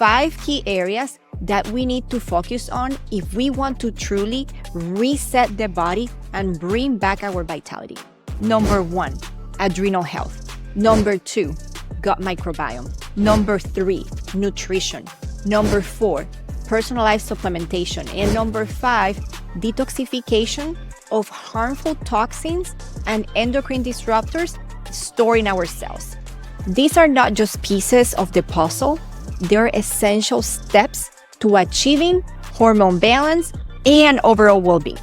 5 key areas that we need to focus on if we want to truly reset the body and bring back our vitality. Number 1, adrenal health. Number 2, gut microbiome. Number 3, nutrition. Number 4, personalized supplementation. And number 5, detoxification of harmful toxins and endocrine disruptors stored in our cells. These are not just pieces of the puzzle, they're essential steps to achieving hormone balance and overall well-being.